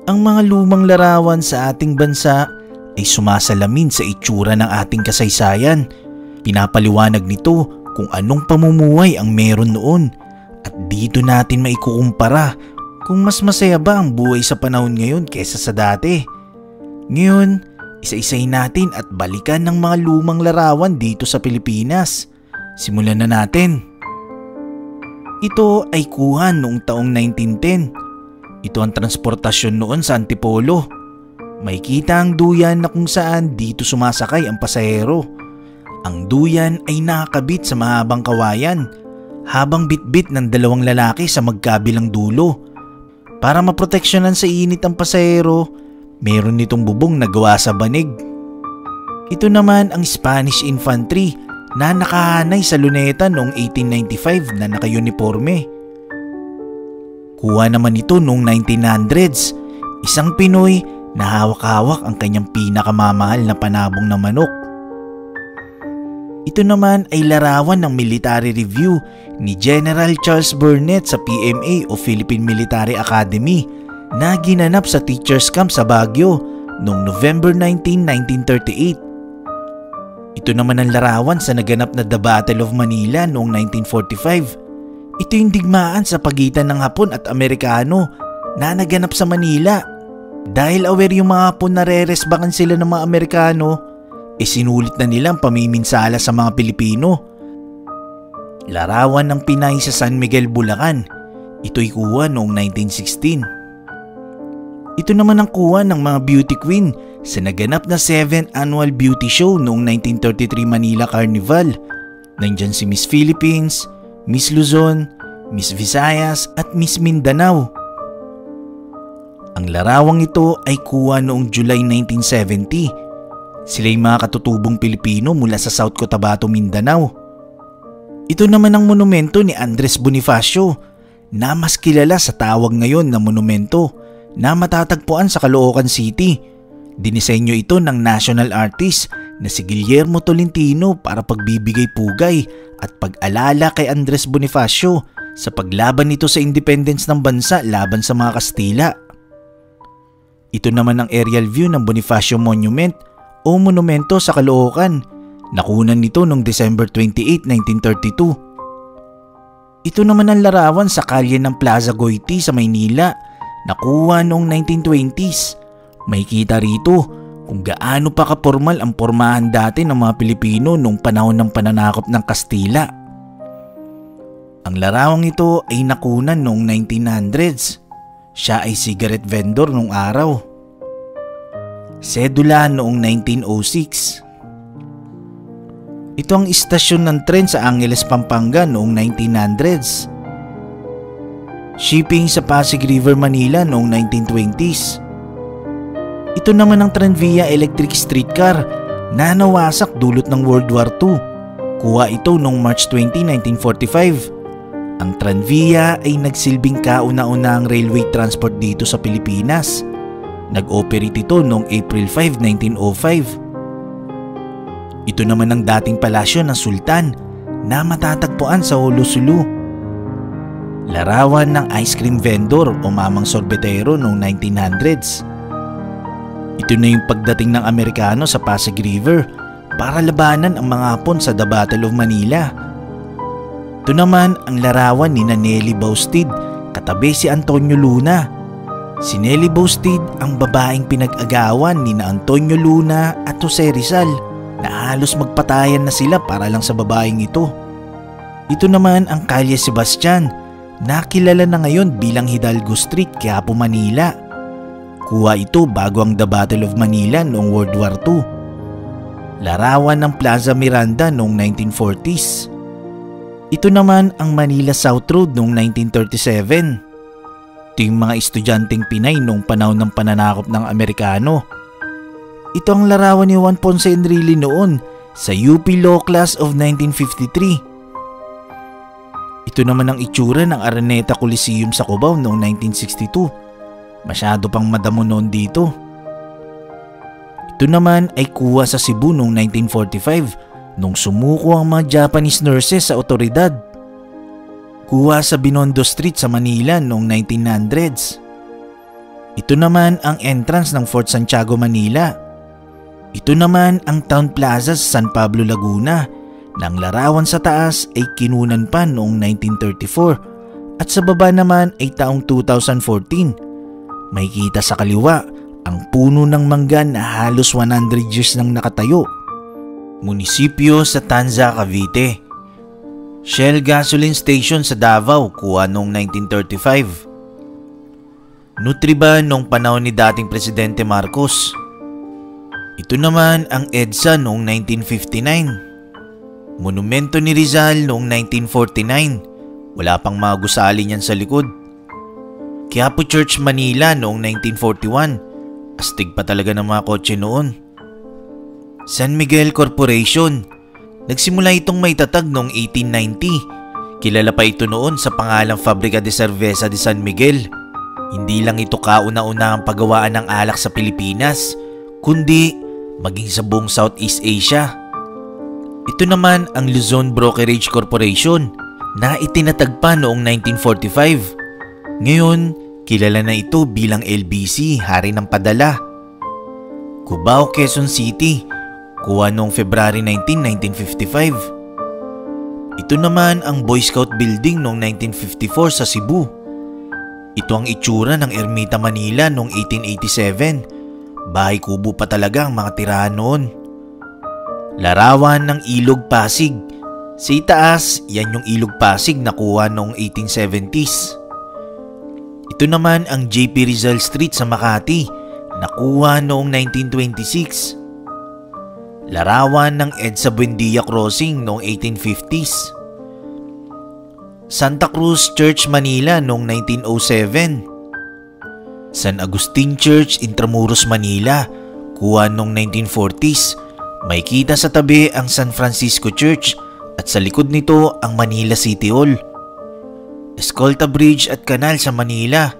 Ang mga lumang larawan sa ating bansa ay sumasalamin sa itsura ng ating kasaysayan. Pinapaliwanag nito kung anong pamumuhay ang meron noon at dito natin maikukumpara kung mas masaya ba ang buhay sa panahon ngayon kaysa sa dati. Ngayon, isa-isayin natin at balikan ng mga lumang larawan dito sa Pilipinas. Simulan na natin. Ito ay kuha noong taong 1910. Ito ang transportasyon noon sa Antipolo. Makikita ang duyan na kung saan dito sumasakay ang pasahero. Ang duyan ay nakakabit sa mahabang kawayan habang bitbit ng dalawang lalaki sa magkabilang dulo. Para maproteksyonan sa init ang pasahero, meron nitong bubong na gawa sa banig. Ito naman ang Spanish Infantry na nakahanay sa luneta noong 1895 na naka-uniforme. Kuha naman ito noong 1900s, isang Pinoy na hawak-hawak ang kanyang pinakamamahal na panabong na manok. Ito naman ay larawan ng Military Review ni General Charles Burnett sa PMA o Philippine Military Academy na ginanap sa Teachers Camp sa Baguio noong November 19, 1938. Ito naman ang larawan sa naganap na The Battle of Manila noong 1945. Ito yung digmaan sa pagitan ng Hapon at Amerikano na naganap sa Manila. Dahil aware yung mga Hapon na re-resbakan sila ng mga Amerikano, sinulit na nilang pamiminsala sa mga Pilipino. Larawan ng Pinay sa San Miguel, Bulacan. Ito'y kuha noong 1916. Ito naman ang kuha ng mga beauty queen sa naganap na 7th Annual Beauty Show noong 1933 Manila Carnival. Nandyan si Miss Philippines, Miss Luzon, Miss Visayas at Miss Mindanao. Ang larawang ito ay kuha noong July 1970. Sila'y mga katutubong Pilipino mula sa South Cotabato, Mindanao. Ito naman ang monumento ni Andres Bonifacio na mas kilala sa tawag ngayon na monumento na matatagpuan sa Caloocan City. Dinisenyo ito ng national artist na si Guillermo Tolentino para pagbibigay pugay at pag-alala kay Andres Bonifacio sa paglaban nito sa independence ng bansa laban sa mga Kastila. Ito naman ang aerial view ng Bonifacio Monument o monumento sa Caloocan. Nakunan nito noong December 28, 1932. Ito naman ang larawan sa kalye ng Plaza Goiti sa Maynila. Nakuha noong 1920s. May kita rito kung gaano pa kapormal ang pormahan dati ng mga Pilipino noong panahon ng pananakop ng Kastila. Ang larawang ito ay nakunan noong 1900s. Siya ay cigarette vendor noong araw. Sedula noong 1906. Ito ang istasyon ng tren sa Angeles, Pampanga noong 1900s. Shipping sa Pasig River, Manila noong 1920s. Ito naman ang Tranvia Electric Streetcar na nawasak dulot ng World War II. Kuha ito noong March 20, 1945. Ang Tranvia ay nagsilbing kauna-unahang railway transport dito sa Pilipinas. Nag-operate ito noong April 5, 1905. Ito naman ang dating palasyo ng Sultan na matatagpuan sa Holosulu. Larawan ng ice cream vendor o mamang sorbetero noong 1900s. Ito na yung pagdating ng Amerikano sa Pasig River para labanan ang mga Hapon sa The Battle of Manila. Ito naman ang larawan ni Nelly Baustid katabi si Antonio Luna. Si Nelly Baustid ang babaeng pinag-agawan ni Antonio Luna at Jose Rizal na halos magpatayan na sila para lang sa babaeng ito. Ito naman ang Calle Sebastian na kilala na ngayon bilang Hidalgo Street, Quiapo, Manila. Kuha ito bago ang The Battle of Manila noong World War II. Larawan ng Plaza Miranda noong 1940s. Ito naman ang Manila South Road noong 1937. Ito yung mga estudyanteng Pinay noong panahon ng pananakop ng Amerikano. Ito ang larawan ni Juan Ponce Enrile noon sa UP Law Class of 1953. Ito naman ang itsura ng Araneta Coliseum sa Cubao noong 1962. Masyado pang madamo noon dito. Ito naman ay kuha sa Cebu noong 1945 nung sumuko ang mga Japanese nurses sa otoridad. Kuha sa Binondo Street sa Manila noong 1900s. Ito naman ang entrance ng Fort Santiago, Manila. Ito naman ang Town Plaza sa San Pablo, Laguna, na ang larawan sa taas ay kinunan pa noong 1934 at sa baba naman ay taong 2014. Makikita sa kaliwa ang puno ng mangga na halos 100 years nang nakatayo. Munisipyo sa Tanza, Cavite. Shell Gasoline Station sa Davao, kuha noong 1935. Nutriban noong panahon ni dating Presidente Marcos. Ito naman ang EDSA noong 1959. Monumento ni Rizal noong 1949. Wala pang mga gusali niyan sa likod. Quiapo Church, Manila noong 1941. Astig pa talaga ng mga kotse noon. San Miguel Corporation. Nagsimula itong may tatag noong 1890. Kilala pa ito noon sa pangalang Fabrica de Cerveza de San Miguel. Hindi lang ito kauna-una ang paggawaan ng alak sa Pilipinas, kundi maging sa buong Southeast Asia. Ito naman ang Luzon Brokerage Corporation na itinatag pa noong 1945. Ngayon, kilala na ito bilang LBC, Hari ng Padala. Cubao, Quezon City, kuha noong February 19, 1955. Ito naman ang Boy Scout Building noong 1954 sa Cebu. Ito ang itsura ng Ermita, Manila noong 1887. Bahay kubo pa talaga ang mga tirahan noon. Larawan ng Ilog Pasig. Sa itaas, yan yung Ilog Pasig na kuha noong 1870s. Ito naman ang JP Rizal Street sa Makati na kuha noong 1926. Larawan ng EDSA Buendia Crossing noong 1850s. Santa Cruz Church, Manila noong 1907. San Agustin Church, Intramuros, Manila, kuha noong 1940s. May kita sa tabi ang San Francisco Church at sa likod nito ang Manila City Hall. Escolta Bridge at Canal sa Manila,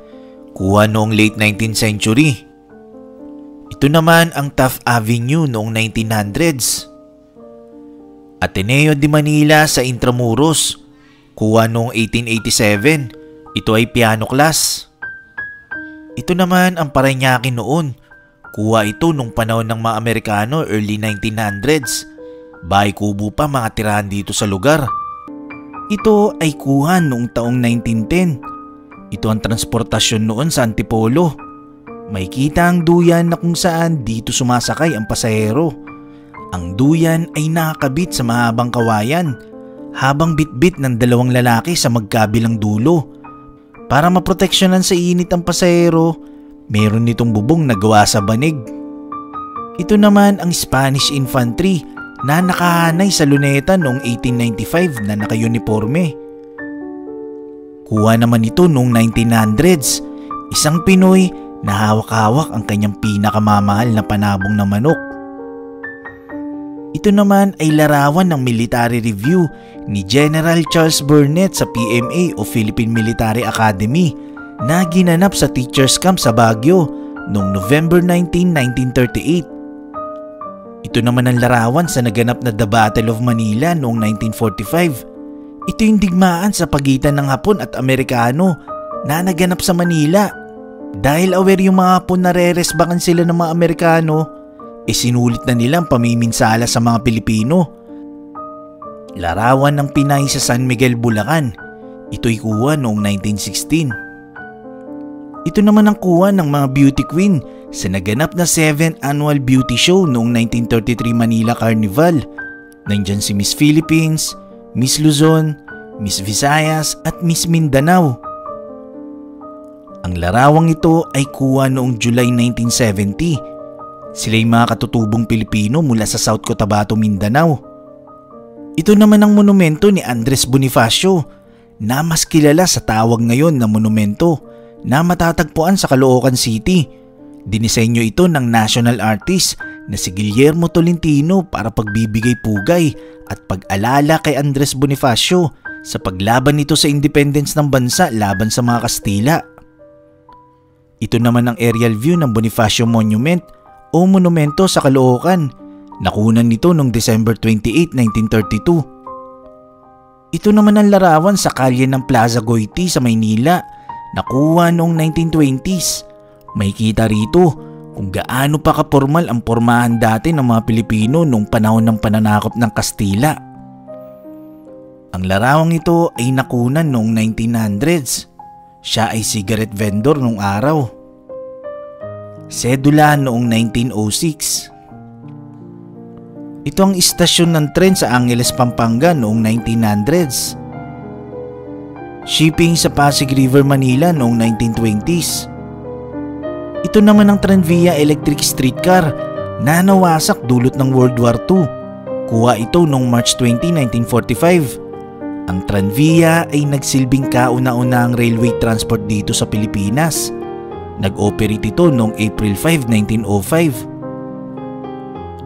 kuha noong late 19th century. Ito naman ang Taft Avenue noong 1900s. Ateneo de Manila sa Intramuros, kuha noong 1887. Ito ay piano class. Ito naman ang Parañaque noon. Kuha ito nung panahon ng mga Amerikano, early 1900s. Bahay kubo pa mga tirahan dito sa lugar. Ito ay kuha noong taong 1910. Ito ang transportasyon noon sa Antipolo. May kita ang duyan na kung saan dito sumasakay ang pasahero. Ang duyan ay nakakabit sa mahabang kawayan habang bitbit ng dalawang lalaki sa magkabilang dulo. Para maproteksyonan sa init ang pasahero, meron nitong bubong na gawa sa banig. Ito naman ang Spanish Infantry na nakahanay sa Luneta noong 1895 na naka-uniforme. Kuha naman ito noong 1900s, isang Pinoy na hawak-hawak ang kanyang pinakamamahal na panabong na manok. Ito naman ay larawan ng military review ni General Charles Burnett sa PMA o Philippine Military Academy na ginanap sa Teachers Camp sa Baguio noong November 19, 1938. Ito naman ang larawan sa naganap na The Battle of Manila noong 1945. Ito yung digmaan sa pagitan ng Hapon at Amerikano na naganap sa Manila. Dahil aware yung mga Hapon na re-resbakan sila ng mga Amerikano, sinulit na nilang pamiminsala sa mga Pilipino. Larawan ng Pinay sa San Miguel, Bulacan. Ito'y kuha noong 1916. Ito naman ang kuha ng mga beauty queen sa naganap na 7th Annual Beauty Show noong 1933 Manila Carnival. Nandyan si Miss Philippines, Miss Luzon, Miss Visayas at Miss Mindanao. Ang larawang ito ay kuha noong July 1970. Sila'y mga katutubong Pilipino mula sa South Cotabato, Mindanao. Ito naman ang monumento ni Andres Bonifacio na mas kilala sa tawag ngayon na monumento na matatagpuan sa Caloocan City. Dinisenyo ito ng national artist na si Guillermo Tolentino para pagbibigay pugay at pag-alala kay Andres Bonifacio sa paglaban nito sa independence ng bansa laban sa mga Kastila. Ito naman ang aerial view ng Bonifacio Monument o monumento sa Caloocan. Nakunan nito noong December 28, 1932. Ito naman ang larawan sa kalye ng Plaza Goiti sa Maynila. Nakuha noong 1920s. May kita rito kung gaano pa kapormal ang pormahan dati ng mga Pilipino noong panahon ng pananakop ng Kastila. Ang larawang ito ay nakunan noong 1900s. Siya ay cigarette vendor noong araw. Sedula noong 1906. Ito ang istasyon ng tren sa Angeles, Pampanga noong 1900s. Shipping sa Pasig River, Manila noong 1920s. Ito naman ang Tranvia electric streetcar na nawasak dulot ng World War II. Kuha ito noong March 20, 1945. Ang Tranvia ay nagsilbing kauna-unahang railway transport dito sa Pilipinas. Nag-operate ito noong April 5, 1905.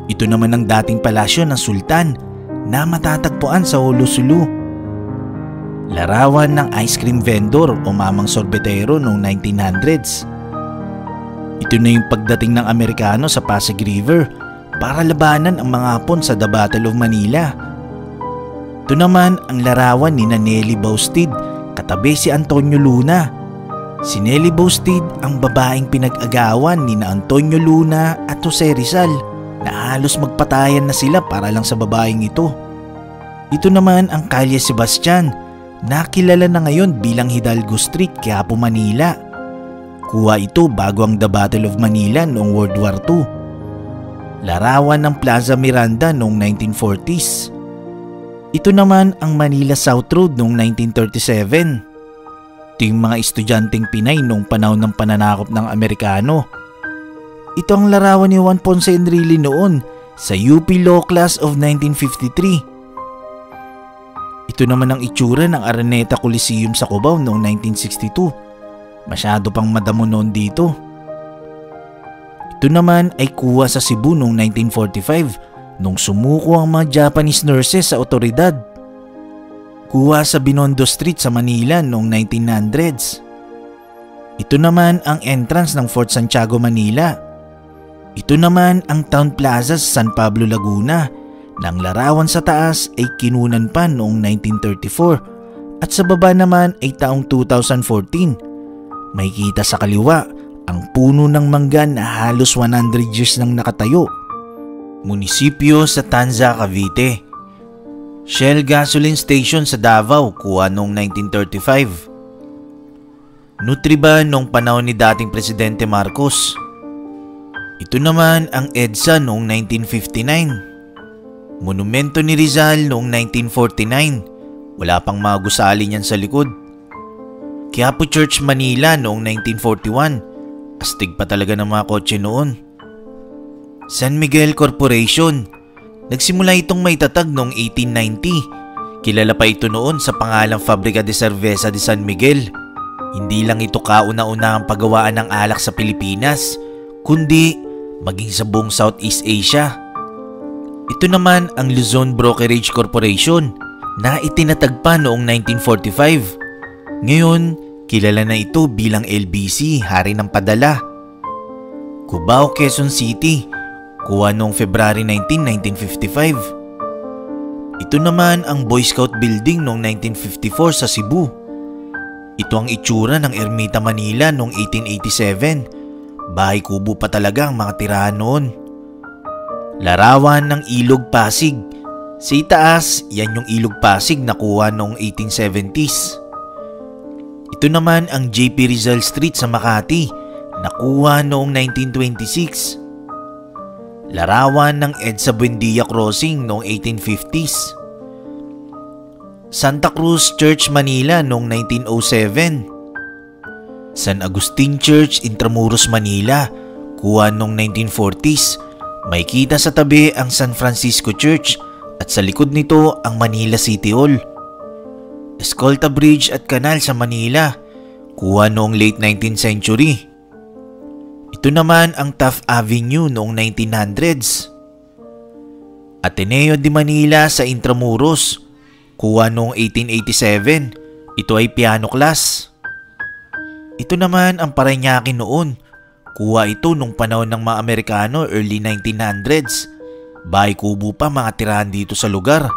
Ito naman ang dating palasyo ng Sultan na matatagpuan sa Hulosulu. Larawan ng ice cream vendor o mamang sorbetero noong 1900s. Ito na yung pagdating ng Amerikano sa Pasig River para labanan ang mga Hapon sa The Battle of Manila. Ito naman ang larawan ni Nelly Baustid katabi si Antonio Luna. Si Nelly Baustid ang babaeng pinag-agawan ni Antonio Luna at Jose Rizal na halos magpatayan na sila para lang sa babaeng ito. Ito naman ang Calle Sebastian na kilala na ngayon bilang Hidalgo Street, Quiapo, Manila. Kuha ito bago ang The Battle of Manila noong World War II. Larawan ng Plaza Miranda noong 1940s. Ito naman ang Manila South Road noong 1937. Ito yung mga estudyanteng Pinay noong panahon ng pananakop ng Amerikano. Ito ang larawan ni Juan Ponce Enrile noon sa UP Law Class of 1953. Ito naman ang itsura ng Araneta Coliseum sa Cubao noong 1962. Masyado pang madamo noon dito. Ito naman ay kuha sa Cebu noong 1945 nung sumuko ang mga Japanese nurses sa otoridad. Kuha sa Binondo Street sa Manila noong 1900s. Ito naman ang entrance ng Fort Santiago, Manila. Ito naman ang Town Plaza sa San Pablo, Laguna na ang larawan sa taas ay kinunan pa noong 1934 at sa baba naman ay taong 2014. May kita sa kaliwa ang puno ng mangga na halos 100 years nang nakatayo. Munisipyo sa Tanza, Cavite. Shell Gasoline Station sa Davao, kuha noong 1935. Nutriban noong panahon ni dating Presidente Marcos. Ito naman ang EDSA noong 1959. Monumento ni Rizal noong 1949. Wala pang mga gusali niyan sa likod. Quiapo Church, Manila noong 1941. Astig pa talaga ng mga kotse noon. San Miguel Corporation. Nagsimula itong may tatag noong 1890. Kilala pa ito noon sa pangalang Fabrica de Cerveza de San Miguel. Hindi lang ito kauna-una ang paggawaan ng alak sa Pilipinas, kundi maging sa buong Southeast Asia. Ito naman ang Luzon Brokerage Corporation na itinatag pa noong 1945. Ngayon, kilala na ito bilang LBC, Hari ng Padala. Cubao, Quezon City, kuha noong February 19, 1955. Ito naman ang Boy Scout Building noong 1954 sa Cebu. Ito ang itsura ng Ermita, Manila noong 1887. Bahay kubo pa talaga ang mga tirahan noon. Larawan ng Ilog Pasig. Sa itaas, yan yung Ilog Pasig na kuha noong 1870s. Ito naman ang JP Rizal Street sa Makati na kuha noong 1926. Larawan ng EDSA Buendia Crossing noong 1850s. Santa Cruz Church, Manila noong 1907. San Agustin Church, Intramuros, Manila, kuha noong 1940s. May kita sa tabi ang San Francisco Church at sa likod nito ang Manila City Hall. Escolta Bridge at Canal sa Manila, kuha noong late 19th century. Ito naman ang Taft Avenue noong 1900s. Ateneo de Manila sa Intramuros, kuha noong 1887. Ito ay piano class. Ito naman ang Parañaque noon. Kuha ito nung panahon ng mga Amerikano, early 1900s. Bahay kubo pa mga tirahan dito sa lugar.